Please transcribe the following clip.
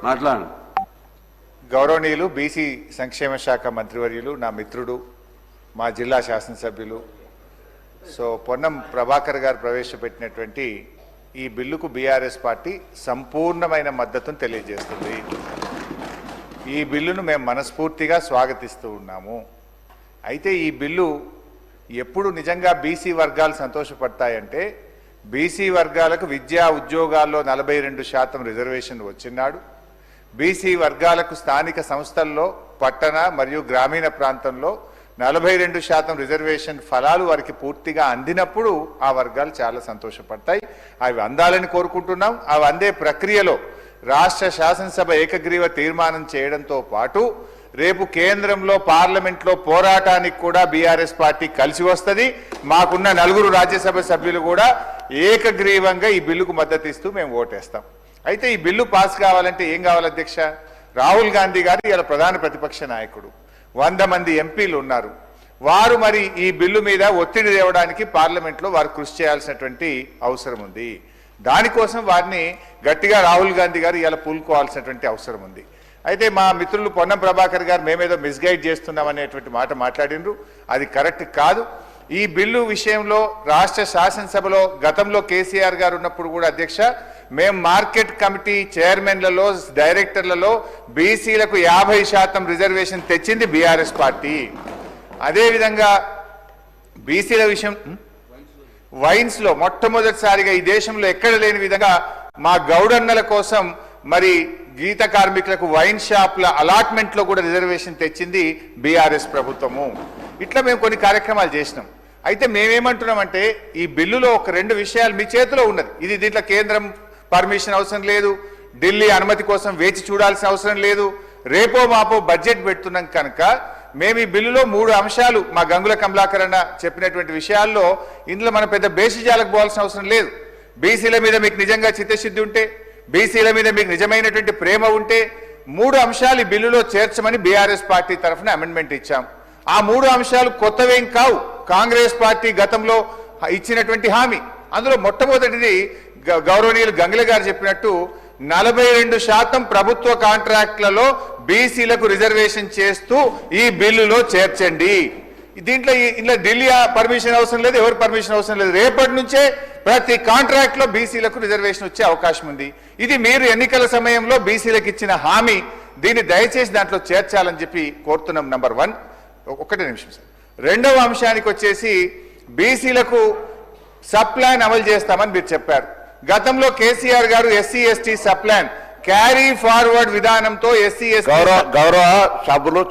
మాట్లాడు. గౌరవనీయులు బీసీ సంక్షేమ శాఖ మంత్రివర్యులు, నా మిత్రుడు, మా జిల్లా శాసనసభ్యులు పొన్నం ప్రభాకర్ గారు ప్రవేశపెట్టినటువంటి ఈ బిల్లుకు బీఆర్ఎస్ పార్టీ సంపూర్ణమైన మద్దతును తెలియజేస్తుంది. ఈ బిల్లును మేము మనస్ఫూర్తిగా స్వాగతిస్తూ ఉన్నాము. అయితే ఈ బిల్లు ఎప్పుడు నిజంగా బీసీ వర్గాలు సంతోషపడతాయంటే, బీసీ వర్గాలకు విద్యా ఉద్యోగాల్లో 42% రిజర్వేషన్ వచ్చినాడు, బీసీ వర్గాలకు స్థానిక సంస్థల్లో పట్టణ మరియు గ్రామీణ ప్రాంతంలో 42% రిజర్వేషన్ ఫలాలు వారికి పూర్తిగా అందినప్పుడు ఆ వర్గాలు చాలా సంతోషపడతాయి. అవి అందాలని కోరుకుంటున్నాం. అవి అందే ప్రక్రియలో రాష్ట్ర శాసనసభ ఏకగ్రీవ తీర్మానం చేయడంతో పాటు రేపు కేంద్రంలో పార్లమెంట్లో పోరాటానికి కూడా బీఆర్ఎస్ పార్టీ కలిసి వస్తుంది. మాకున్న 4 రాజ్యసభ సభ్యులు కూడా ఏకగ్రీవంగా ఈ బిల్లుకు మద్దతు ఇస్తూ మేము ఓటేస్తాం. అయితే ఈ బిల్లు పాస్ కావాలంటే ఏం కావాలి అధ్యక్ష? రాహుల్ గాంధీ గారు ఇలా ప్రధాన ప్రతిపక్ష నాయకుడు, 100 మంది ఎంపీలు ఉన్నారు. వారు మరి ఈ బిల్లు మీద ఒత్తిడి తేవడానికి పార్లమెంట్లో వారు కృషి చేయాల్సినటువంటి అవసరం ఉంది. దానికోసం వారిని గట్టిగా రాహుల్ గాంధీ గారు ఇలా పూనుకోవాల్సినటువంటి అవసరం ఉంది. అయితే మా మిత్రులు పొన్నం ప్రభాకర్ గారు మేమేదో మిస్గైడ్ చేస్తున్నాం అనేటువంటి మాట మాట్లాడినరు. అది కరెక్ట్ కాదు. ఈ బిల్లు విషయంలో రాష్ట్ర శాసనసభలో గతంలో కేసీఆర్ గారు ఉన్నప్పుడు కూడా అధ్యక్ష, మేము మార్కెట్ కమిటీ చైర్మన్లలో డైరెక్టర్లలో బీసీలకు 50% రిజర్వేషన్ తెచ్చింది బీఆర్ఎస్ పార్టీ. అదేవిధంగా బీసీల విషయం వైన్స్లో మొట్టమొదటిసారిగా ఈ దేశంలో ఎక్కడ లేని విధంగా మా గౌడన్నల కోసం మరి గీత కార్మికులకు వైన్ షాప్ల అలాట్మెంట్లో కూడా రిజర్వేషన్ తెచ్చింది బీఆర్ఎస్ ప్రభుత్వము. ఇట్లా మేము కొన్ని కార్యక్రమాలు చేసినాం. అయితే మేమేమంటున్నామంటే, ఈ బిల్లులో ఒక 2 విషయాలు మీ చేతిలో ఉన్నది. ఇది దీంట్లో కేంద్రం పర్మిషన్ అవసరం లేదు, ఢిల్లీ అనుమతి కోసం వేచి చూడాల్సిన అవసరం లేదు. రేపో మాపో బడ్జెట్ పెడుతున్నాం కనుక మేము ఈ బిల్లులో 3 అంశాలు మా గంగుల కమలాకర్ అన్న చెప్పినటువంటి విషయాల్లో ఇందులో మనం పెద్ద బేసిజాలకు పోవాల్సిన అవసరం లేదు. బీసీల మీద మీకు నిజంగా చిత్తశుద్ధి ఉంటే, బీసీల మీద మీకు నిజమైనటువంటి ప్రేమ ఉంటే 3 అంశాలు ఈ బిల్లులో చేర్చమని బీఆర్ఎస్ పార్టీ తరఫున అమెండ్మెంట్ ఇచ్చాం. ఆ 3 అంశాలు కొత్తవేం కావు, కాంగ్రెస్ పార్టీ గతంలో ఇచ్చినటువంటి హామీ. అందులో మొట్టమొదటిది గౌరవనీయులు గంగుల గారు చెప్పినట్టు 42% ప్రభుత్వ కాంట్రాక్ట్లలో బీసీలకు రిజర్వేషన్ చేస్తూ ఈ బిల్లులో చేర్చండి. దీంట్లో ఇంట్లో ఢిల్లీ పర్మిషన్ అవసరం లేదు, ఎవరు పర్మిషన్ అవసరం లేదు. రేపటి నుంచే ప్రతి కాంట్రాక్ట్ లో బీసీలకు రిజర్వేషన్ వచ్చే అవకాశం ఉంది. ఇది మీరు ఎన్నికల సమయంలో బీసీలకు ఇచ్చిన హామీ. దీన్ని దయచేసి దాంట్లో చేర్చాలని చెప్పి కోరుతున్నాం. నంబర్ 1. ఒకటే నిమిషం సార్. 2వ అంశానికి వచ్చేసి బీసీలకు సప్లాన్ అమలు చేస్తామని మీరు చెప్పారు. గతంలో కేసీఆర్ గారు SC ST subplan carry forward విధానంతో ఎస్సీ ఎస్టీ గౌరవ సభలు